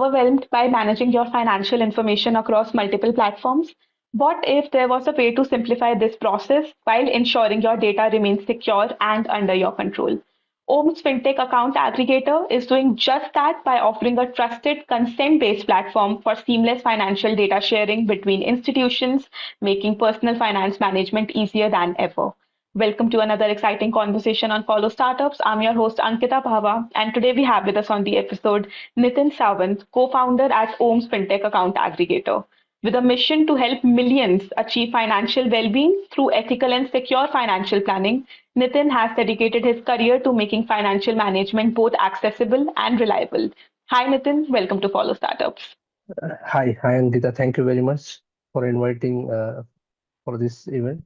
overwhelmed by managing your financial information across multiple platforms? What if there was a way to simplify this process while ensuring your data remains secure and under your control? OMS Fintech Account Aggregator is doing just that by offering a trusted, consent based platform for seamless financial data sharing between institutions, making personal finance management easier than ever. Welcome to another exciting conversation on Follow Startups. I'm your host Ankita Bhava, and today we have with us on the episode Nitin Sawant, co-founder at OMS Fintech Account Aggregator. With a mission to help millions achieve financial well-being through ethical and secure financial planning, Nitin has dedicated his career to making financial management both accessible and reliable. Hi Nitin, welcome to Follow Startups. Hi, Angita. Thank you very much for inviting for this event.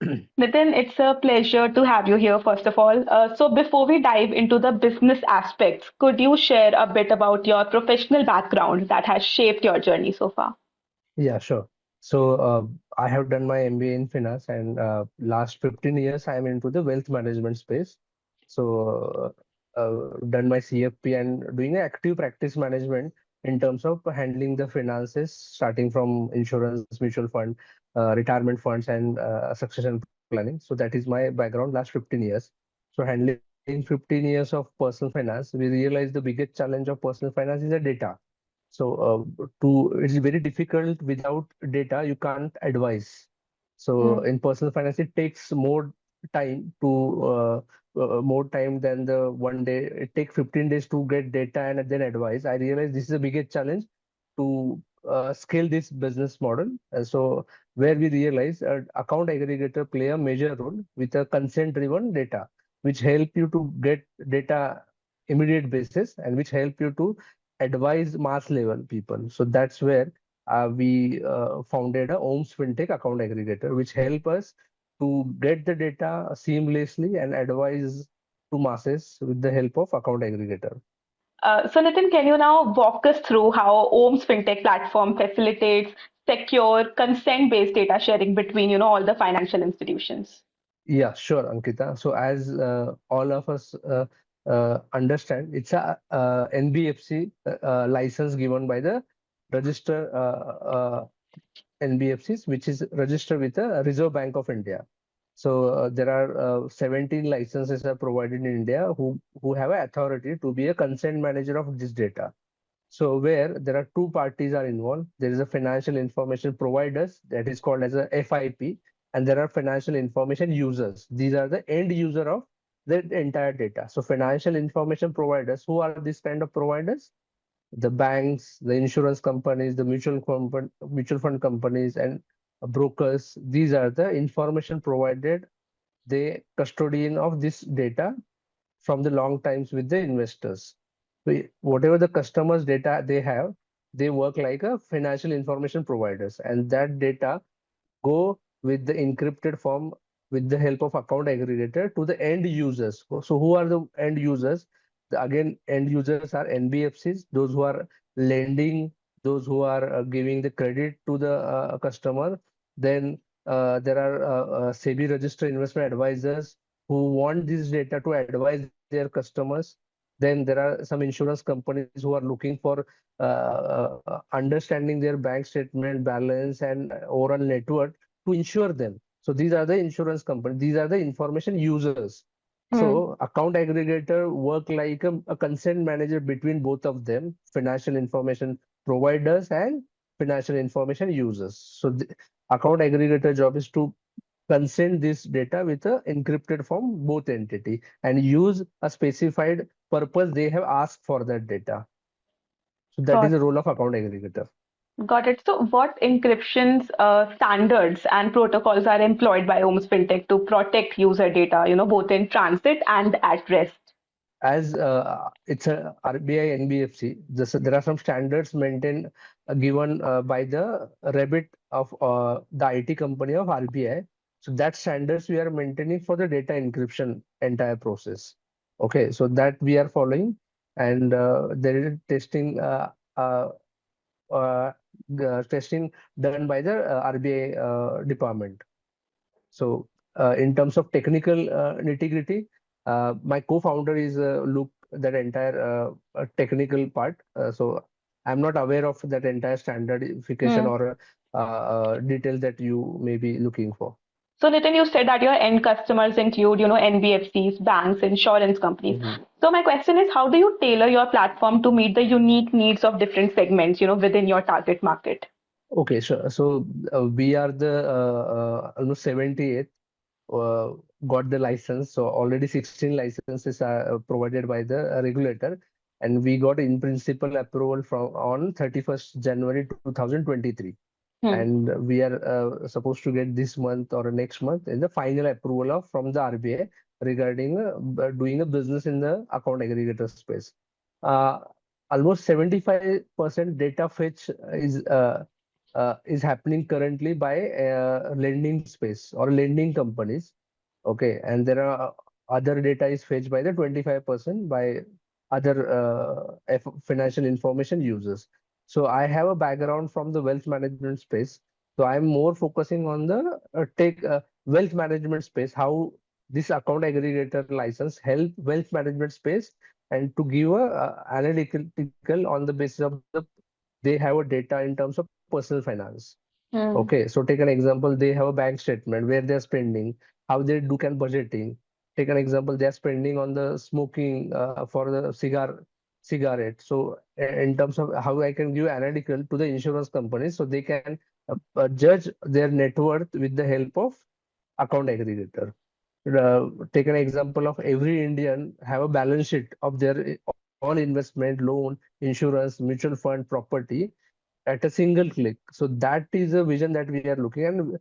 Nitin, it's a pleasure to have you here, first of all. So, before we dive into the business aspects, could you share a bit about your professional background that has shaped your journey so far? Yeah, sure. So I have done my MBA in finance, and last 15 years I am into the wealth management space. So done my CFP and doing active practice management in terms of handling the finances, starting from insurance, mutual fund, retirement funds, and succession planning. So that is my background last 15 years. So handling 15 years of personal finance, we realized the biggest challenge of personal finance is the data. So it's very difficult without data. You can't advise. So Mm, in personal finance, it takes more time than the one day. It takes 15 days to get data and then advise. I realize this is the biggest challenge to scale this business model. So where we realize account aggregator play a major role with a consent-driven data, which help you to get data immediate basis and which help you to advise mass level people. So that's where we founded a OMS FinTech account aggregator, which help us to get the data seamlessly and advise to masses with the help of account aggregator. so, Nitin, can you now walk us through how OMS FinTech platform facilitates secure, consent-based data sharing between, all the financial institutions? Yeah, sure, Ankita. So as all of us understand, it's a NBFC license given by the register NBFCs, which is registered with the Reserve Bank of India. So there are 17 licenses are provided in India who have a authority to be a consent manager of this data. So where there are two parties are involved, there is a financial information providers that is called as a FIP, and there are financial information users. These are the end user of the entire data. So financial information providers, who are these kind of providers? The banks, the insurance companies, the mutual fund companies, and brokers. These are the information provided, the custodian of this data from the long times with the investors. So whatever the customers data they have, they work like a financial information providers, and that data go with the encrypted form with the help of account aggregator to the end users. So who are the end users? Again, end users are NBFCs, those who are lending, those who are giving the credit to the customer. Then there are SEBI registered investment advisors who want this data to advise their customers. Then there are some insurance companies who are looking for understanding their bank statement balance and overall net worth to insure them. So these are the insurance companies. These are the information users. Hmm. So account aggregator work like a consent manager between both of them, financial information providers and financial information users. So the account aggregator job is to consent this data with a encrypted form both entity and use a specified purpose they have asked for that data. So that is Got the role of account aggregator. got it. So, what encryptions standards and protocols are employed by OMS FinTech to protect user data, both in transit and at rest? As it's a RBI NBFC, there are some standards maintained given by the remit of the IT company of RBI. So that standards we are maintaining for the data encryption entire process. Okay, so that we are following, and there is testing uh, testing done by the RBI department. So, in terms of technical nitty-gritty, my co-founder is look that entire technical part. So I'm not aware of that entire standardification Hmm. or details that you may be looking for. So Nitin, you said that your end customers include, NBFCs, banks, insurance companies. Mhm. So my question is, how do you tailor your platform to meet the unique needs of different segments, within your target market? Okay, sure. So we are the almost 78th uh, got the license. So already 16 licenses are provided by the regulator, and we got in principle approval from on 31st January 2023. Hmm. And we are supposed to get this month or next month is the final approval of from the RBI regarding doing a business in the account aggregator space. Uh, Almost 75% data fetch is happening currently by lending space or lending companies. Okay, and there are other data is fetched by the 25% by other financial information users. So I have a background from the wealth management space. So I'm more focusing on the tech wealth management space, how this account aggregator license help wealth management space and to give a analytical on the basis of the they have a data in terms of personal finance. Hmm. Okay, so take an example, they have a bank statement where they're spending, how they do can budgeting. Take an example, they're spending on the smoking for the cigarette. So in terms of how I can give analytical to the insurance companies, so they can judge their net worth with the help of account aggregator. Take an example of every Indian have a balance sheet of their all investment, loan, insurance, mutual fund, property at a single click. So that is a vision that we are looking,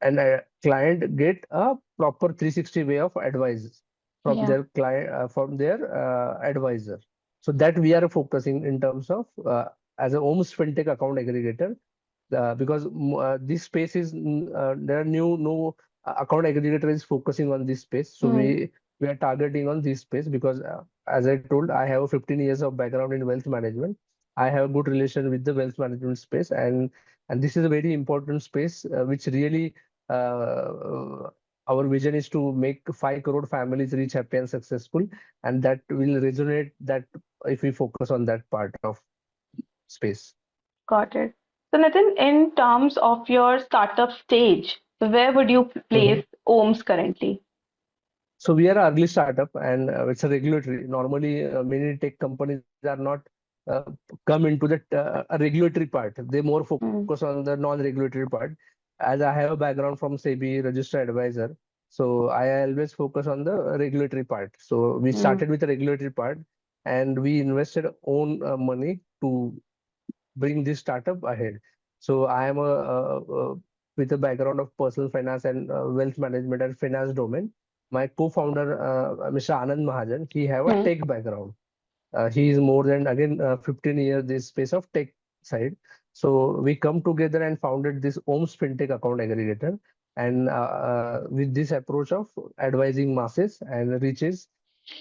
and a client get a proper 360 way of advice from Yeah, their client from their advisor. So that we are focusing in terms of as a OMS fintech account aggregator because this space is there are new no account aggregator is focusing on this space. So Hmm. we are targeting on this space because as I told, I have 15 years of background in wealth management. I have a good relation with the wealth management space, and this is a very important space which really our vision is to make 5 crore families rich, happy, and successful, and that will resonate that if we focus on that part of space. Got it. So Nitin, in terms of your startup stage, where would you place OMS currently? So we are an early startup, and it's a regulatory. Normally, many tech companies are not uh, come into the a regulatory part. They more focus Hmm. on the non-regulatory part. As I have a background from SEBI registered advisor, so I always focus on the regulatory part. So we Hmm. started with the regulatory part, and we invested own money to bring this startup ahead. So I am with a background of personal finance and wealth management and finance domain. My co-founder, Mr. Anand Mahajan, he have a Hmm. tech background. He is more than again 15 years this space of tech side. So we come together and founded this OMS Fintech account aggregator. And with this approach of advising masses and reaches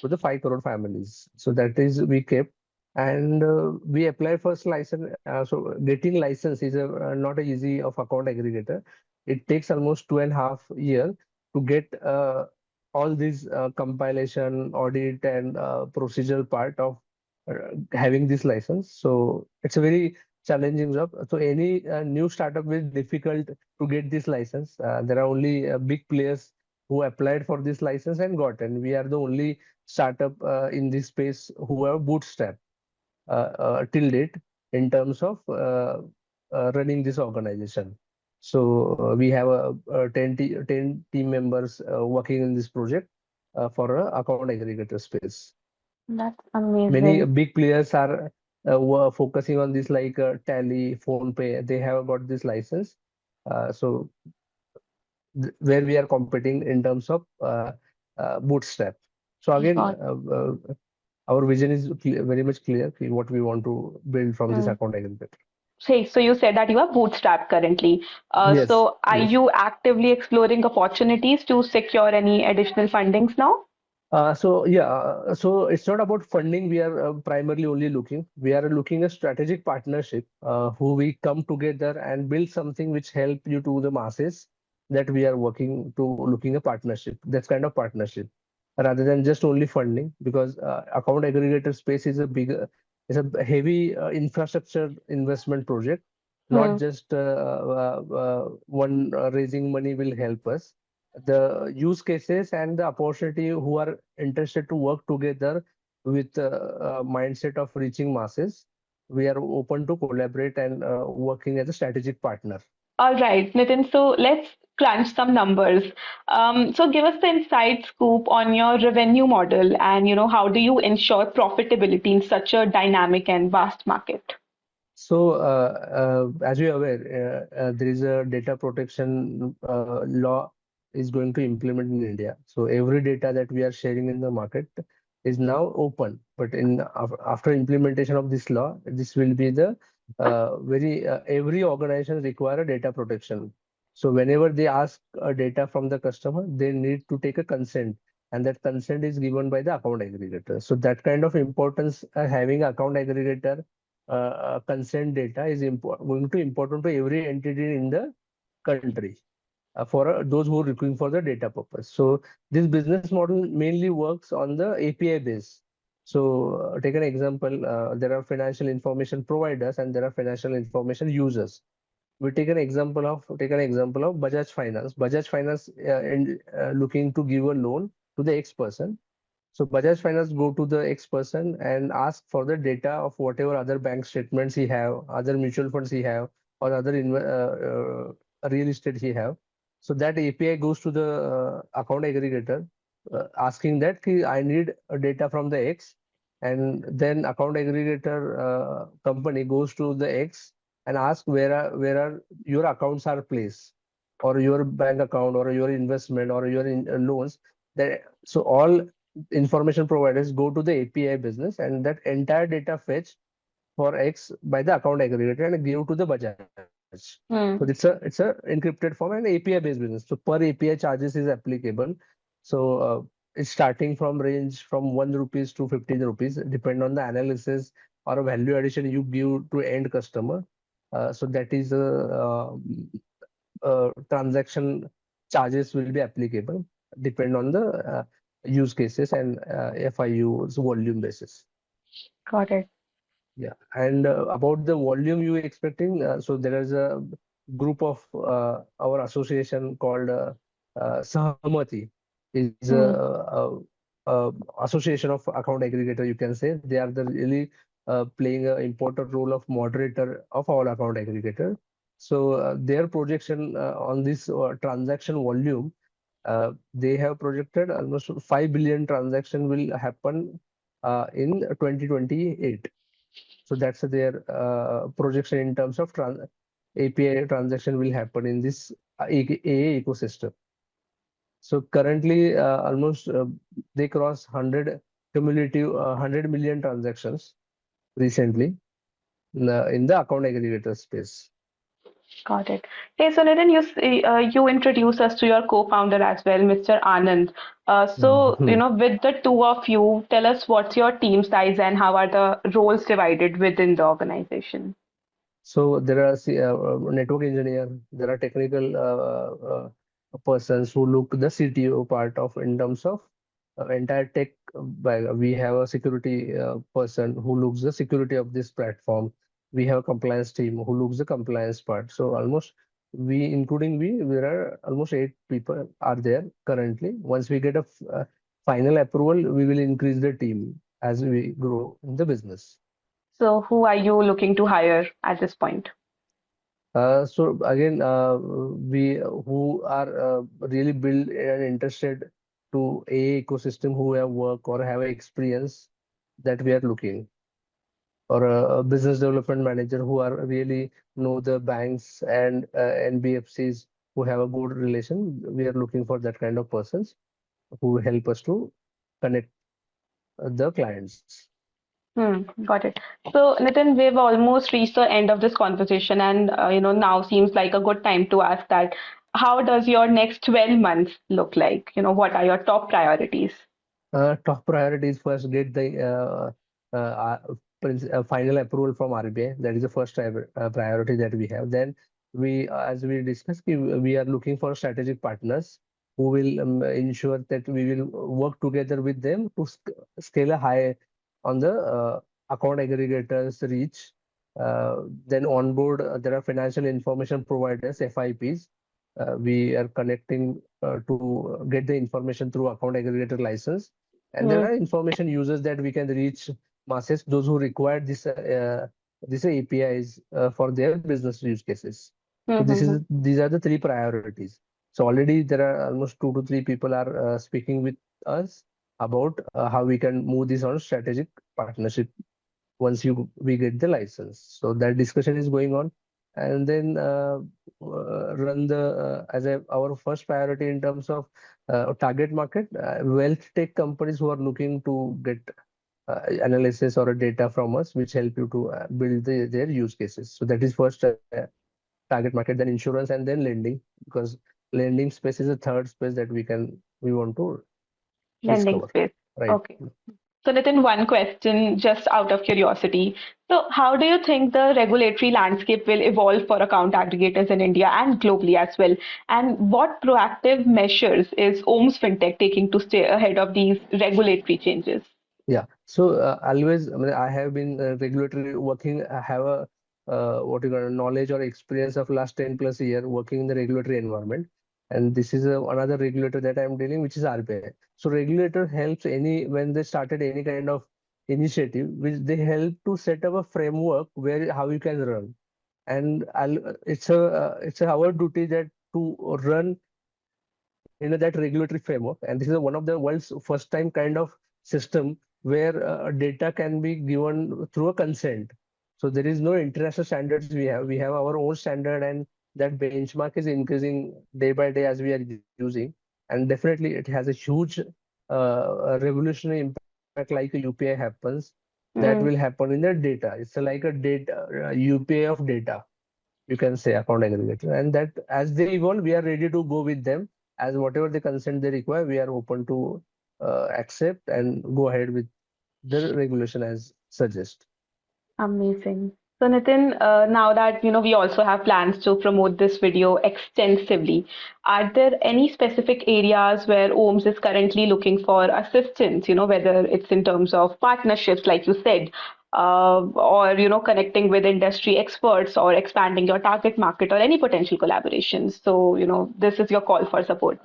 to the 5 crore families. So that is we kept, and we apply first license. So getting license is not a easy of account aggregator. It takes almost 2.5 years to get all these compilation, audit, and procedural part of having this license. So it's a very challenging job. So any new startup is difficult to get this license. There are only big players who applied for this license and got, and we are the only startup in this space who have bootstrap till date in terms of running this organization. So we have 10 team members working in this project for a account aggregator space. That's Many amazing. big players are were focusing on this like Tally, PhonePe. They have got this license. So where we are competing in terms of bootstrap. So again, Got. our vision is very much clear what we want to build from this Hmm. account aggregator. So you said that you are bootstrapped currently. Yes, So are yes. you actively exploring opportunities to secure any additional fundings now? So yeah, so it's not about funding. We are primarily only looking. We are looking a strategic partnership, who we come together and build something which help you to the masses. That we are working to looking a partnership. That's kind of partnership rather than just only funding because account aggregator space is a big It's a heavy infrastructure investment project, not Hmm. just one raising money will help us. The use cases and the opportunity who are interested to work together with mindset of reaching masses, we are open to collaborate and working as a strategic partner. All right, Nitin. So let's crunch some numbers. So give us the inside scoop on your revenue model, and how do you ensure profitability in such a dynamic and vast market? So, as you are aware, there is a data protection law is going to implement in India. So every data that we are sharing in the market is now open. But after implementation of this law, this will be the very every organization require a data protection. So whenever they ask data from the customer, they need to take a consent, and that consent is given by the account aggregator. So that kind of importance having account aggregator consent data is going to important to every entity in the country for those who are looking for the data purpose. So this business model mainly works on the API base. So take an example, there are financial information providers and there are financial information users. We take an example of Bajaj Finance. Bajaj Finance looking to give a loan to the X person. So Bajaj Finance go to the X person and ask for the data of whatever other bank statements he have, other mutual funds he have, or other real estate he have. So that API goes to the account aggregator, asking that I need data from the X, and then account aggregator company goes to the X and ask where are your accounts are placed, or your bank account, or your investment, or your loans. That so all information providers go to the API business, and that entire data fetch for X by the account aggregator and give to the Bajaj. So it's Hmm. a encrypted form and API based business. So per API charges is applicable. So it's starting from range from 1 rupees to 15 rupees, depend on the analysis or value addition you give to end customer. So that is transaction charges will be applicable, depend on the use cases and FIU's volume basis. Got it. Yeah, and about the volume you expecting, so there is a group of our association called Sahamati, is Hmm. association of account aggregator. You can say they are the really playing an important role of moderator of all account aggregator. So their projection on this transaction volume, they have projected almost 5 billion transaction will happen in 2028. So that's their projection in terms of API transaction will happen in this AA ecosystem. So currently, almost they cross 100 cumulative 100 million transactions recently in the account aggregator space. Got it. Hey, so Nitin, you introduced us to your co-founder as well, Mr. Anand. So, Mhm. with the two of you, tell us what's your team size and how are the roles divided within the organization? So there are network engineer, there are technical persons who look the CTO part of in terms of entire tech. We have a security person who looks the security of this platform. We have a compliance team who looks the compliance part. So almost including there are almost 8 people are there currently. Once we get a final approval, we will increase the team as we grow in the business. So, who are you looking to hire at this point? So again, we who are really build and interested to a ecosystem, who have work or have experience, that we are looking, or a business development manager who are really know the banks and NBFCs who have a good relation. We are looking for that kind of persons who help us to connect the clients. Got it. So, Nitin, we've almost reached the end of this conversation, and now seems like a good time to ask that. How does your next 12 months look like? What are your top priorities? Top priorities first get the final approval from RBI. That is the first priority that we have. Then as we discussed, we are looking for strategic partners who will ensure that we will work together with them to scale a high on the account aggregators reach. Then on board, there are financial information providers, FIPs. We are connecting to get the information through account aggregator license. And there Hmm. are information users that we can reach masses, those who require this APIs for their business use cases. So Hmm. these are the three priorities. So already there are almost 2 to 3 people are speaking with us about how we can move this on strategic partnership once you we get the license. So that discussion is going on, and then run the our first priority in terms of target market, wealth tech companies who are looking to get analysis or a data from us, which help you to build their use cases. So that is first target market, then insurance, and then lending, because lending space is a third space that we want to Lending discover, space. right? Okay. So, Nitin, one question just out of curiosity. So, how do you think the regulatory landscape will evolve for account aggregators in India and globally as well? And what proactive measures is OMS Fintech taking to stay ahead of these regulatory changes? Yeah. So always, I mean, I have been regulatory working. I have a what you call knowledge or experience of last 10 plus year working in the regulatory environment. And this is another regulator that I'm dealing, which is RBI. So regulator helps any when they started any kind of initiative, which they help to set up a framework where how you can run. And it's our duty that to run in that regulatory framework. And this is one of the world's first time kind of system where data can be given through a consent. So there is no international standards we have. We have our own standard, and that benchmark is increasing day by day as we are using. And definitely it has a huge revolutionary impact like a UPI happens. That will Mm, happen in the data. It's like a data UPI of data, you can say, account aggregator. And that as they evolve, we are ready to go with them, as whatever the consent they require, we are open to accept and go ahead with the regulation as suggest. amazing. So Nitin, now that we also have plans to promote this video extensively, are there any specific areas where OMS is currently looking for assistance? Whether it's in terms of partnerships, like you said, or connecting with industry experts, or expanding your target market, or any potential collaborations. So this is your call for support.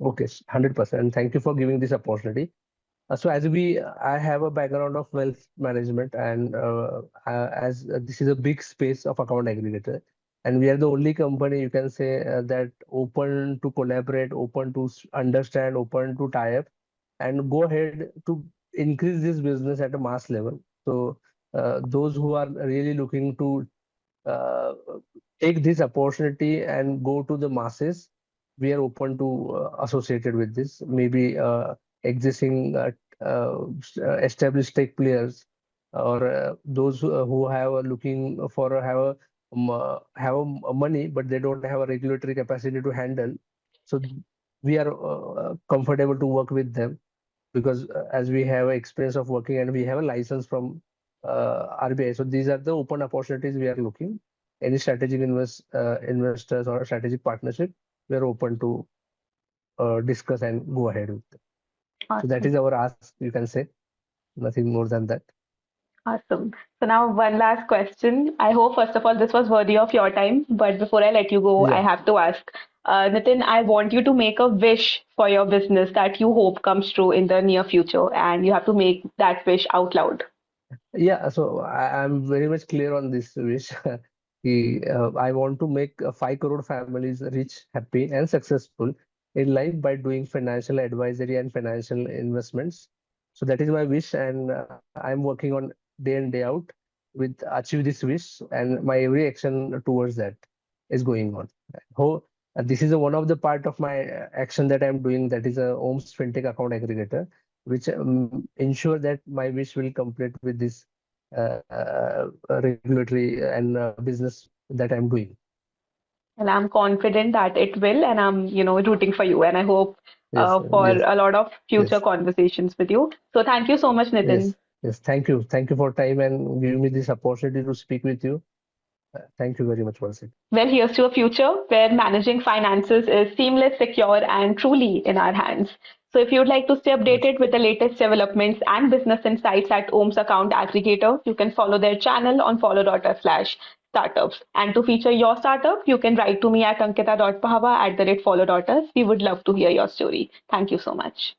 Okay, 100%. And thank you for giving this opportunity. So I have a background of wealth management, and as this is a big space of account aggregator, and we are the only company, you can say, that open to collaborate, open to understand, open to tie up, and go ahead to increase this business at a mass level. So those who are really looking to uh, take this opportunity and go to the masses, we are open to associated with this. Maybe existing established tech players, or those who have looking for have a money, but they don't have a regulatory capacity to handle. So we are comfortable to work with them, because as we have experience of working and we have a license from RBI. So these are the open opportunities we are looking. Any strategic investors or strategic partnership, we are open to discuss and go ahead with them. So that Awesome. is our ask, you can say, nothing more than that. Awesome. So now one last question. I hope first of all this was worthy of your time, but before I let you go, I Yeah. have to ask, Nitin, I want you to make a wish for your business that you hope comes true in the near future, and you have to make that wish out loud. Yeah, so I'm very much clear on this wish. I want to make 5 crore families rich, happy, and successful in life by doing financial advisory and financial investments. So that is my wish, and I'm working on day in, day out with achieve this wish, and my every action towards that is going on. Ho this is one of the part of my action that I'm doing, that is a OMS Fintech account aggregator, which ensure that my wish will complete with this regulatory and business that I'm doing. And I'm confident that it will, and I'm, rooting for you. And I hope Yes, for yes, a lot of future yes, conversations with you. So thank you so much, Nitin. yes, yes. Thank you for time and giving me this opportunity to speak with you. Thank you very much once again. Well, here's to a future where managing finances is seamless, secure, and truly in our hands. So if you'd like to stay Yes. updated with the latest developments and business insights at OMS account aggregator, you can follow their channel on follow.us/startups. And to feature your startup, you can write to me at ankita.pahwa@follow.us. We would love to hear your story. Thank you so much.